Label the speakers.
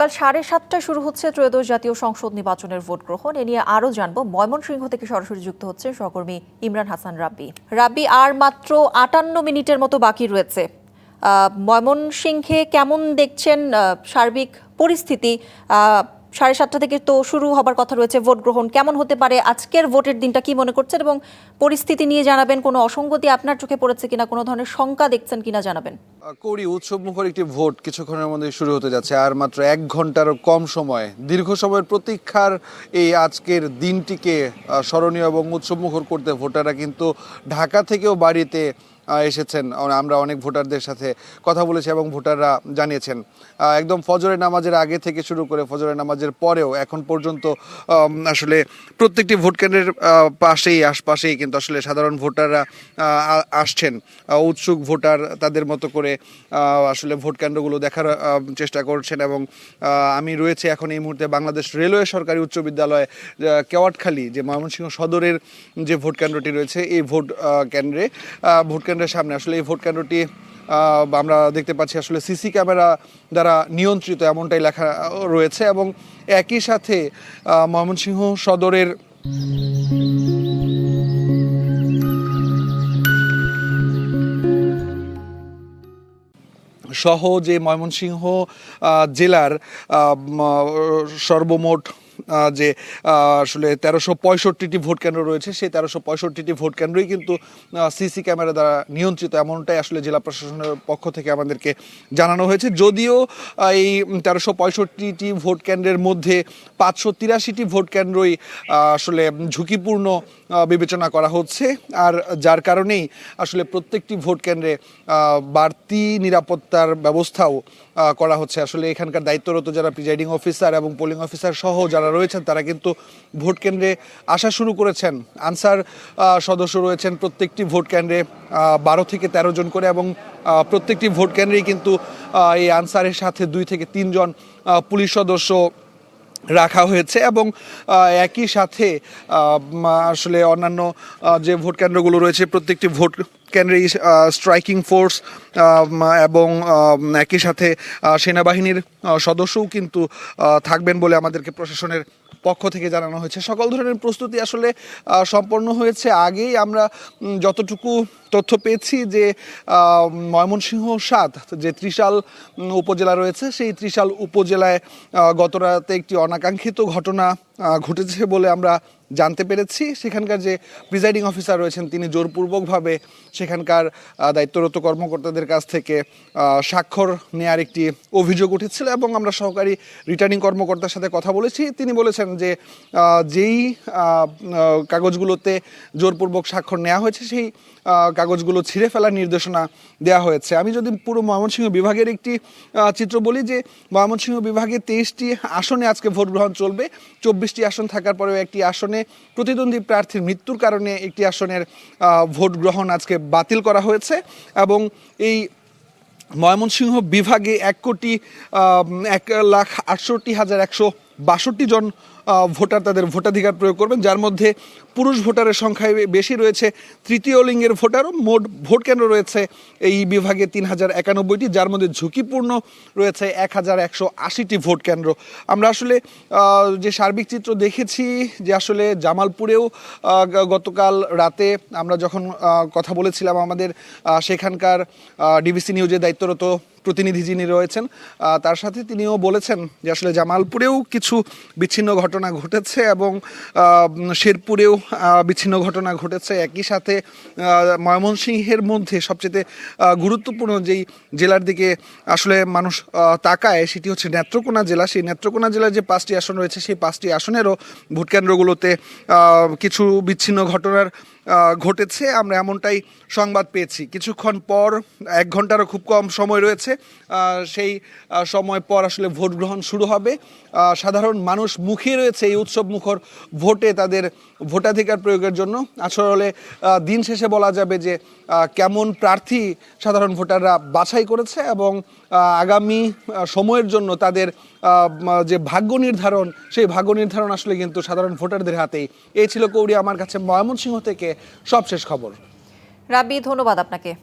Speaker 1: সকাল 7:30টায় শুরু হচ্ছে ত্রয়োদশ জাতীয় সংসদ নির্বাচনের ভোট গ্রহণ। এ নিয়ে আরও জানবো। ময়মনসিংহ থেকে সরাসরি যুক্ত হচ্ছে সহকর্মী ইমরান হাসান রাব্বি। রাব্বি, আর মাত্র 58 মিনিটের মতো বাকি রয়েছে। ময়মনসিংহে কেমন দেখছেন সার্বিক পরিস্থিতি? 7:30টা থেকে তো শুরু হবার কথা রয়েছে ভোট গ্রহণ। কেমন হতে পারে আজকের ভোটের দিনটা, কি মনে করছেন এবং পরিস্থিতি নিয়ে জানাবেন? কোনো অসঙ্গতি আপনার চোখে পড়েছে কিনা, কোনো ধরনের শঙ্কা দেখছেন কিনা জানাবেন।
Speaker 2: কৌরি, উৎসব মুখর একটি ভোট কিছুক্ষণের মধ্যে শুরু হতে যাচ্ছে। আর মাত্র 1 ঘন্টারও কম সময়, দীর্ঘ সময়ের প্রতীক্ষার এই আজকের দিনটিকে স্মরণীয় এবং উৎসব মুখর করতে ভোটাররা কিন্তু ঢাকা থেকেও বাড়িতে এসেছেন। আমরা অনেক ভোটারদের সাথে কথা বলেছি এবং ভোটাররা জানিয়েছেন একদম ফজরের নামাজের আগে থেকে শুরু করে ফজরের নামাজের পরেও এখন পর্যন্ত আসলে প্রত্যেকটি ভোট কেন্দ্রের আশপাশেই কিন্তু আসলে সাধারণ ভোটাররা আসছেন। উৎসুক ভোটার তাদের মতো করে আসলে ভোট কেন্দ্রগুলো দেখার চেষ্টা করছেন। এবং আমি রয়েছে এখন এই মুহূর্তে বাংলাদেশ রেলওয়ে সরকারি উচ্চ বিদ্যালয় কেওয়াটখালী, যে ময়মনসিংহ সদরের যে ভোট কেন্দ্রটি রয়েছে, এই ভোট কেন্দ্রের সামনে। আসলে এই ভোট কেন্দ্রটি আমরা দেখতে পাচ্ছি আসলে সিসি ক্যামেরা দ্বারা নিয়ন্ত্রিত, এমনটাই লেখা রয়েছে। এবং একই সাথে ময়মনসিংহ সদরের সহ যে ময়মনসিংহ জেলার সর্বমোট যে আসলে 1365টি ভোট কেন্দ্র রয়েছে, সেই 1365টি ভোট কেন্দ্রই কিন্তু সিসি ক্যামেরা দ্বারা নিয়ন্ত্রিত, এমনটাই আসলে জেলা প্রশাসনের পক্ষ থেকে আমাদেরকে জানানো হয়েছে। যদিও এই 1365টি ভোট কেন্দ্রের মধ্যে 583টি ভোট কেন্দ্রই আসলে ঝুঁকিপূর্ণ বিবেচনা করা হচ্ছে। আর যার কারণেই আসলে প্রত্যেকটি ভোট কেন্দ্রে বাড়তি নিরাপত্তার ব্যবস্থাও করা হচ্ছে। আসলে এখানকার দায়িত্বরত যারা প্রিজাইডিং অফিসার এবং পোলিং অফিসার সহ যারা রয়েছেন, তারা কিন্তু ভোট কেন্দ্রে আসা শুরু করেছেন। আনসার সদস্য রয়েছেন প্রত্যেকটি ভোট কেন্দ্রে 12 থেকে 13 জন করে, এবং প্রত্যেকটি ভোট কেন্দ্রেই কিন্তু এই আনসারের সাথে 2 থেকে 3 জন পুলিশ সদস্য রাখা হয়েছে। এবং একই সাথে আসলে অন্যান্য যে ভোট কেন্দ্রগুলো রয়েছে, প্রত্যেকটি ভোট কেন্দ্রে স্ট্রাইকিং ফোর্স এবং একই সাথে সেনাবাহিনীর সদস্যও কিন্তু থাকবেন বলে আমাদেরকে প্রশাসনের পক্ষ থেকে জানানো হয়েছে। সকল ধরনের প্রস্তুতি আসলে সম্পন্ন হয়েছে। আগেই আমরা যতটুকু তথ্য পেয়েছি যে ময়মনসিংহ 7 যে ত্রিশাল উপজেলা রয়েছে, সেই ত্রিশাল উপজেলায় গত রাতে একটি অনাকাঙ্ক্ষিত ঘটনা ঘটেছে বলে আমরা জানতে পেরেছি। সেখানকার যে প্রিজাইডিং অফিসার রয়েছেন, তিনি জোরপূর্বকভাবে সেখানকার দায়িত্বরত কর্মকর্তাদের কাছ থেকে স্বাক্ষর নেয়ার একটি অভিযোগ উঠেছিল। এবং আমরা সহকারী রিটার্নিং কর্মকর্তার সাথে কথা বলেছি। তিনি বলেছেন যে যেই কাগজগুলোতে জোরপূর্বক স্বাক্ষর নেওয়া হয়েছে, সেই কাগজগুলো ছিঁড়ে ফেলার নির্দেশনা দেওয়া হয়েছে। আমি যদি পুরো ময়মনসিংহ বিভাগের একটি চিত্র বলি, যে ময়মনসিংহ বিভাগে 23টি আসনে আজকে ভোট গ্রহণ চলবে। 24টি আসন থাকার পরেও একটি আসনে প্রতিদ্বন্দ্বী প্রার্থীর মৃত্যুর কারণে একটি আসনের ভোট গ্রহণ আজকে বাতিল করা হয়েছে। এবং এই ময়মনসিংহ বিভাগে 1,68,162 জন ভোটার তাদের ভোটাধিকার প্রয়োগ করবেন, যার মধ্যে পুরুষ ভোটারের সংখ্যায় বেশি রয়েছে। তৃতীয় লিঙ্গের ভোটারও। মোট ভোট কেন্দ্র রয়েছে এই বিভাগে 3091টি, যার মধ্যে ঝুঁকিপূর্ণ রয়েছে 1180টি ভোট কেন্দ্র। আমরা আসলে যে সার্বিক চিত্র দেখেছি, যে আসলে জামালপুরেও গতকাল রাতে আমরা যখন কথা বলেছিলাম, আমাদের সেখানকার ডিবিসি নিউজের দায়িত্বরত প্রতিনিধি যিনি রয়েছেন, তার সাথে তিনিও বলেছেন যে আসলে জামালপুরেও কিছু বিচ্ছিন্ন ঘটনা ঘটেছে এবং শেরপুরেও বিচ্ছিন্ন ঘটনা ঘটেছে। একই সাথে ময়মনসিংহের মধ্যে সবচেয়ে গুরুত্বপূর্ণ যেই জেলার দিকে আসলে মানুষ তাকায়, সেটি হচ্ছে নেত্রকোনা জেলা। সেই নেত্রকোনা জেলার যে 5টি আসন রয়েছে, সেই 5টি আসনেরও ভোট কেন্দ্রগুলোতে কিছু বিচ্ছিন্ন ঘটনার ঘটেছে। আমরা এমনটাই সংবাদ পেয়েছি। কিছুক্ষণ পর, 1 ঘন্টারও খুব কম সময় রয়েছে, সেই সময় পর আসলে ভোট গ্রহণ শুরু হবে। সাধারণ মানুষ মুখিয়ে রয়েছে এই উৎসব মুখর ভোটে তাদের ভোটাধিকার প্রয়োগের জন্য। আসলে দিন শেষে বলা যাবে যে কেমন প্রার্থী সাধারণ ভোটাররা বাছাই করেছে এবং আগামী সময়ের জন্য তাদের যে ভাগ্য নির্ধারণ, সেই ভাগ্য নির্ধারণ আসলে কিন্তু সাধারণ ভোটারদের হাতেই। এই ছিল কৌরি আমার কাছে ময়মনসিংহ থেকে সবশেষ খবর।
Speaker 1: রাব্বি, ধন্যবাদ আপনাকে।